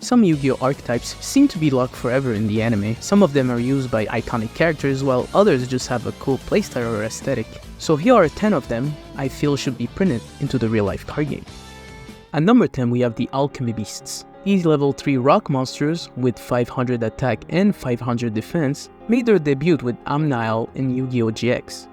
Some Yu-Gi-Oh archetypes seem to be locked forever in the anime. Some of them are used by iconic characters, while others just have a cool playstyle or aesthetic. So here are 10 of them I feel should be printed into the real-life card game. At number 10 we have the Alchemy Beasts. These level 3 rock monsters with 500 attack and 500 defense made their debut with Amnael in Yu-Gi-Oh! GX.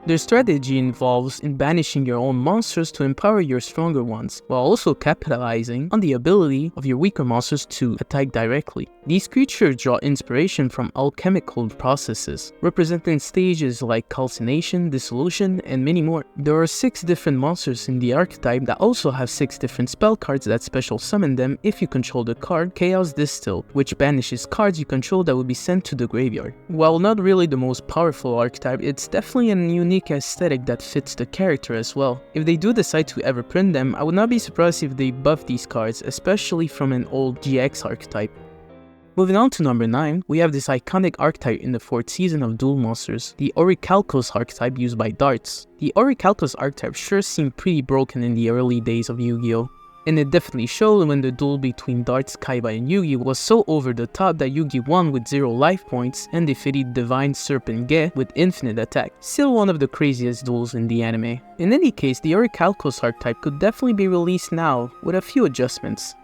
Their strategy involves in banishing your own monsters to empower your stronger ones, while also capitalizing on the ability of your weaker monsters to attack directly. These creatures draw inspiration from alchemical processes, representing stages like calcination, dissolution, and many more. There are 6 different monsters in the archetype that also have 6 different spell cards that special summon them if you control the card Chaos Distill, which banishes cards you control that will be sent to the graveyard. While not really the most powerful archetype, it's definitely a unique aesthetic that fits the character as well. If they do decide to ever print them, I would not be surprised if they buff these cards, especially from an old GX archetype. Moving on to number 9, we have this iconic archetype in the 4th season of Duel Monsters, the Orichalcos archetype used by Darts. The Orichalcos archetype sure seemed pretty broken in the early days of Yu-Gi-Oh! And it definitely showed when the duel between Darts, Kaiba, and Yugi was so over the top that Yugi won with 0 life points and defeated Divine Serpent Ge with infinite attack. Still one of the craziest duels in the anime. In any case, the Orichalcos archetype could definitely be released now with a few adjustments.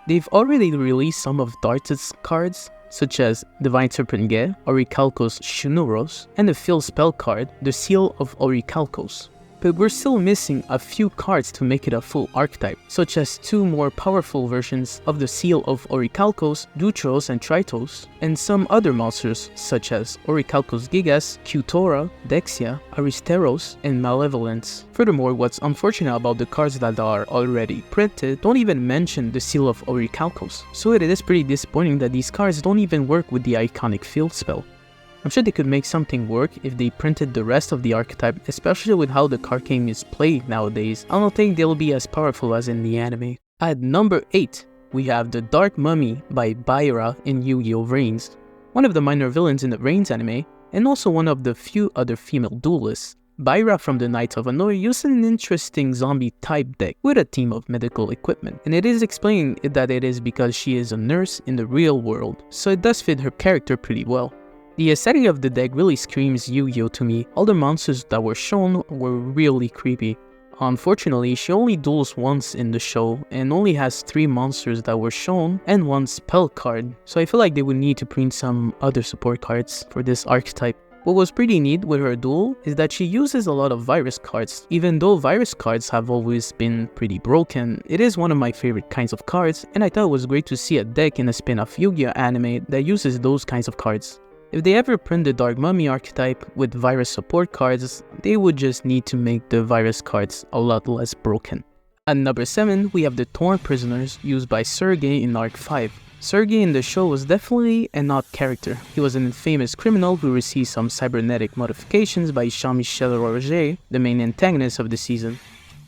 They've already released some of Darts' cards, such as Divine Serpent Ge, Orichalcos Shunuros, and the field spell card, the Seal of Orichalcos. But we're still missing a few cards to make it a full archetype, such as 2 more powerful versions of the Seal of Orichalcos, Dutros and Tritos, and some other monsters such as Orichalcos Gigas, Qtora, Dexia, Aristeros, and Malevolence. Furthermore, what's unfortunate about the cards that are already printed don't even mention the Seal of Orichalcos, so it is pretty disappointing that these cards don't even work with the iconic field spell. I'm sure they could make something work if they printed the rest of the archetype, especially with how the card game is played nowadays. I don't think they'll be as powerful as in the anime. At number 8, we have the Dark Mummy by Baira in Yu-Gi-Oh! Reigns, one of the minor villains in the Reigns anime, and also one of the few other female duelists. Baira from the Knights of Annoy used an interesting zombie type deck with a team of medical equipment, and it is explained that it is because she is a nurse in the real world, so it does fit her character pretty well. The aesthetic of the deck really screams Yu-Gi-Oh! To me. All the monsters that were shown were really creepy. Unfortunately, she only duels once in the show and only has 3 monsters that were shown and 1 spell card, so I feel like they would need to print some other support cards for this archetype. What was pretty neat with her duel is that she uses a lot of virus cards. Even though virus cards have always been pretty broken, it is one of my favorite kinds of cards, and I thought it was great to see a deck in a spin-off Yu-Gi-Oh! Anime that uses those kinds of cards. If they ever print the Dark Mummy archetype with virus support cards, they would just need to make the virus cards a lot less broken. At number 7, we have the Thorn Prisoners used by Sergei in Arc 5. Sergei in the show was definitely an odd character. He was an infamous criminal who received some cybernetic modifications by Jean-Michel Roger, the main antagonist of the season.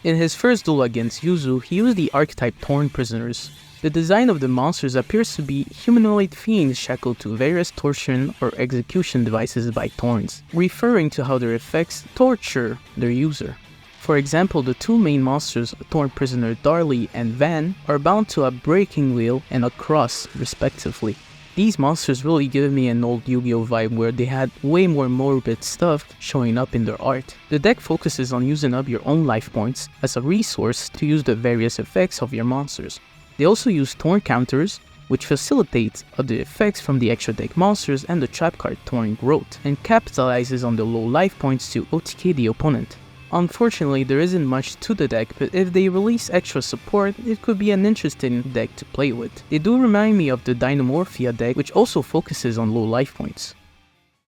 In his first duel against Yuzu, he used the archetype Thorn Prisoners. The design of the monsters appears to be humanoid fiends shackled to various torsion or execution devices by thorns, referring to how their effects torture their user. For example, the 2 main monsters, Thorn Prisoner Darley and Van, are bound to a breaking wheel and a cross, respectively. These monsters really give me an old Yu-Gi-Oh! Vibe where they had way more morbid stuff showing up in their art. The deck focuses on using up your own life points as a resource to use the various effects of your monsters. They also use Thorn counters, which facilitates the effects from the extra deck monsters and the trap card Thorn Growth, and capitalizes on the low life points to OTK the opponent. Unfortunately, there isn't much to the deck, but if they release extra support, it could be an interesting deck to play with. They do remind me of the Dynamorphia deck, which also focuses on low life points.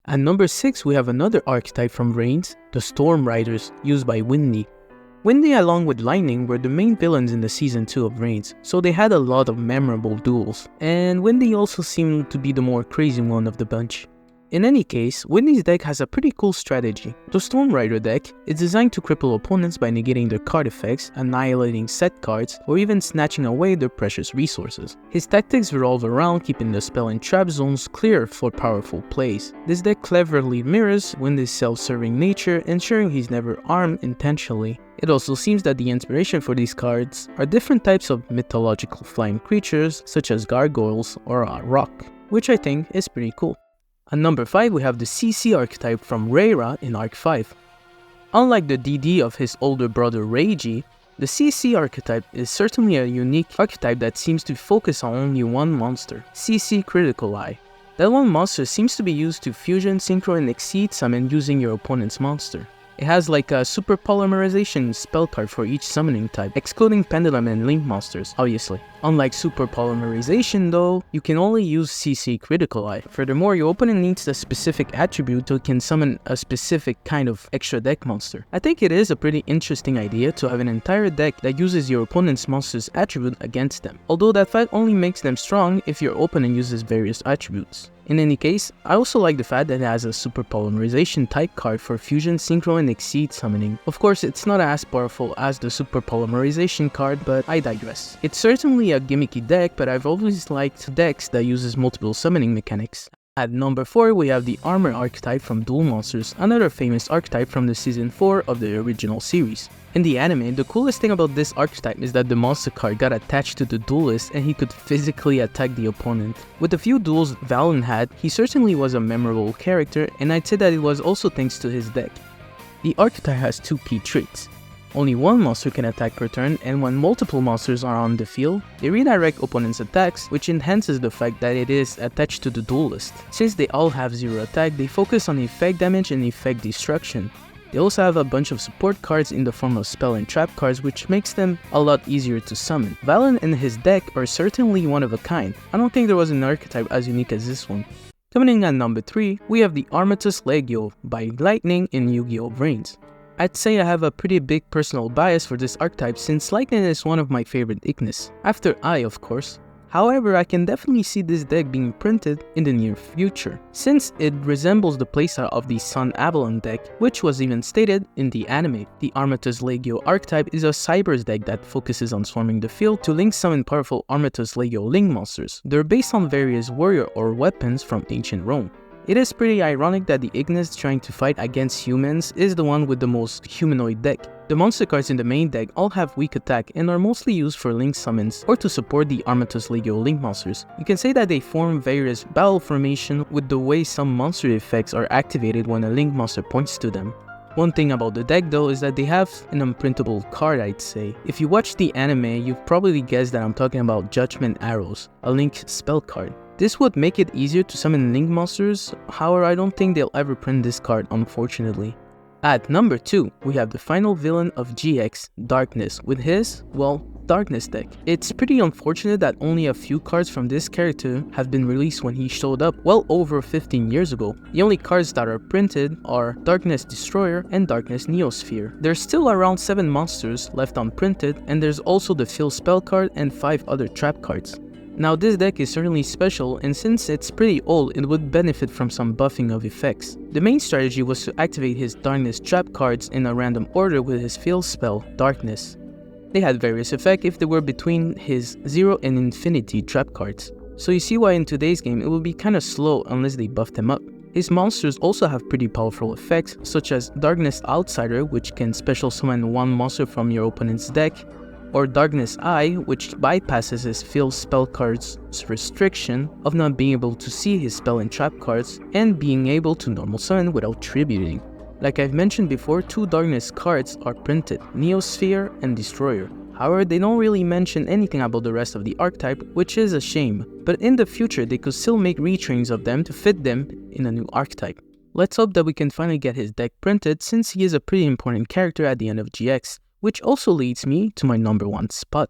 At number 6, we have another archetype from Reigns, the Storm Riders, used by Windy. Windy along with Lightning were the main villains in the season 2 of Reigns, so they had a lot of memorable duels, and Windy also seemed to be the more crazy one of the bunch. In any case, Whitney's deck has a pretty cool strategy. The Storm Rider deck is designed to cripple opponents by negating their card effects, annihilating set cards, or even snatching away their precious resources. His tactics revolve around keeping the spell and trap zones clear for powerful plays. This deck cleverly mirrors Whitney's self-serving nature, ensuring he's never armed intentionally. It also seems that the inspiration for these cards are different types of mythological flying creatures such as gargoyles or a rock, which I think is pretty cool. At number 5 we have the CC archetype from Rayra in Arc 5. Unlike the DD of his older brother Reiji, the CC archetype is certainly a unique archetype that seems to focus on only one monster, CC Critical Eye. That one monster seems to be used to fusion, synchro, and exceed summon using your opponent's monster. It has like a super polymerization spell card for each summoning type, excluding Pendulum and Link monsters, obviously. Unlike super polymerization though, you can only use CC Critical Eye. Furthermore, your opponent needs a specific attribute so it can summon a specific kind of extra deck monster. I think it is a pretty interesting idea to have an entire deck that uses your opponent's monster's attribute against them, although that fact only makes them strong if your opponent uses various attributes. In any case, I also like the fact that it has a super polymerization type card for fusion, synchro, and exceed summoning. Of course, it's not as powerful as the super polymerization card, but I digress. It's certainly a gimmicky deck, but I've always liked decks that uses multiple summoning mechanics. At number 4 we have the Armor archetype from Duel Monsters, another famous archetype from the season 4 of the original series. In the anime, the coolest thing about this archetype is that the monster card got attached to the duelist and he could physically attack the opponent. With the few duels Valen had, he certainly was a memorable character, and I'd say that it was also thanks to his deck. The archetype has two key traits. Only one monster can attack per turn, and when multiple monsters are on the field, they redirect opponents' attacks, which enhances the fact that it is attached to the duelist. Since they all have 0 attack, they focus on effect damage and effect destruction. They also have a bunch of support cards in the form of spell and trap cards, which makes them a lot easier to summon. Valen and his deck are certainly one of a kind. I don't think there was an archetype as unique as this one. Coming in at number 3, we have the Armatus Legio by Lightning in Yu-Gi-Oh! Brains. I'd say I have a pretty big personal bias for this archetype since Lightning is one of my favorite Ignis, after I of course. However, I can definitely see this deck being printed in the near future, since it resembles the playstyle of the Sun Avalon deck, which was even stated in the anime. The Armatus Legio archetype is a Cybers deck that focuses on swarming the field to link summon powerful Armatus Legio Link monsters. They're based on various warrior or weapons from ancient Rome. It is pretty ironic that the Ignis trying to fight against humans is the one with the most humanoid deck. The monster cards in the main deck all have weak attack and are mostly used for link summons or to support the Armatus Legio Link monsters. You can say that they form various battle formation with the way some monster effects are activated when a link monster points to them. One thing about the deck though is that they have an unprintable card, I'd say. If you watch the anime, you've probably guessed that I'm talking about Judgment Arrows, a link spell card. This would make it easier to summon link monsters, however I don't think they'll ever print this card, unfortunately. At number 2, we have the final villain of GX, Darkness, with his, well, Darkness deck. It's pretty unfortunate that only a few cards from this character have been released when he showed up well over 15 years ago. The only cards that are printed are Darkness Destroyer and Darkness Neosphere. There's still around 7 monsters left unprinted, and there's also the Fill spell card and 5 other trap cards. Now this deck is certainly special, and since it's pretty old, it would benefit from some buffing of effects. The main strategy was to activate his Darkness trap cards in a random order with his field spell, Darkness. They had various effects if they were between his 0 and Infinity trap cards. So you see why in today's game it will be kinda slow unless they buff them up. His monsters also have pretty powerful effects, such as Darkness Outsider, which can special summon one monster from your opponent's deck, or Darkness Eye, which bypasses his field spell card's restriction of not being able to see his spell and trap cards and being able to normal summon without tributing. Like I've mentioned before, 2 Darkness cards are printed, Neosphere and Destroyer. However, they don't really mention anything about the rest of the archetype, which is a shame, but in the future they could still make retrains of them to fit them in a new archetype. Let's hope that we can finally get his deck printed, since he is a pretty important character at the end of GX. Which also leads me to my number 1 spot.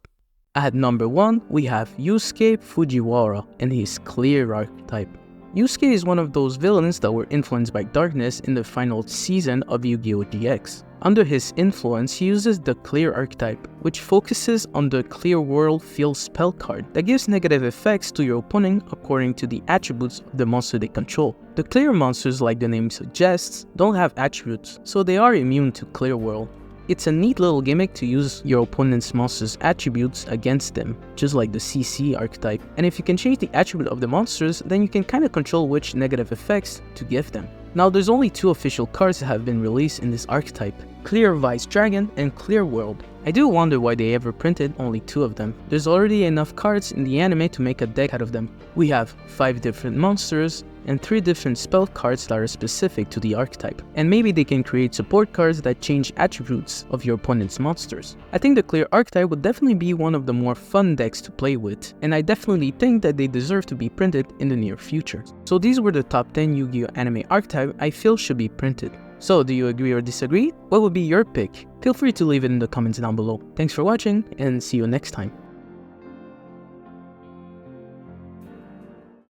At number 1, we have Yusuke Fujiwara and his Clear archetype. Yusuke is one of those villains that were influenced by Darkness in the final season of Yu-Gi-Oh! GX. Under his influence, he uses the Clear archetype, which focuses on the Clear World Field spell card that gives negative effects to your opponent according to the attributes of the monster they control. The Clear monsters, like the name suggests, don't have attributes, so they are immune to Clear World. It's a neat little gimmick to use your opponent's monster's attributes against them, just like the CC archetype. And if you can change the attribute of the monsters, then you can kinda control which negative effects to give them. Now there's only 2 official cards that have been released in this archetype, Clear Vice Dragon and Clear World. I do wonder why they ever printed only 2 of them. There's already enough cards in the anime to make a deck out of them. We have 5 different monsters and 3 different spell cards that are specific to the archetype. And maybe they can create support cards that change attributes of your opponent's monsters. I think the Clear archetype would definitely be one of the more fun decks to play with, and I definitely think that they deserve to be printed in the near future. So these were the top 10 Yu-Gi-Oh! Anime archetype I feel should be printed. So do you agree or disagree? What would be your pick? Feel free to leave it in the comments down below. Thanks for watching and see you next time.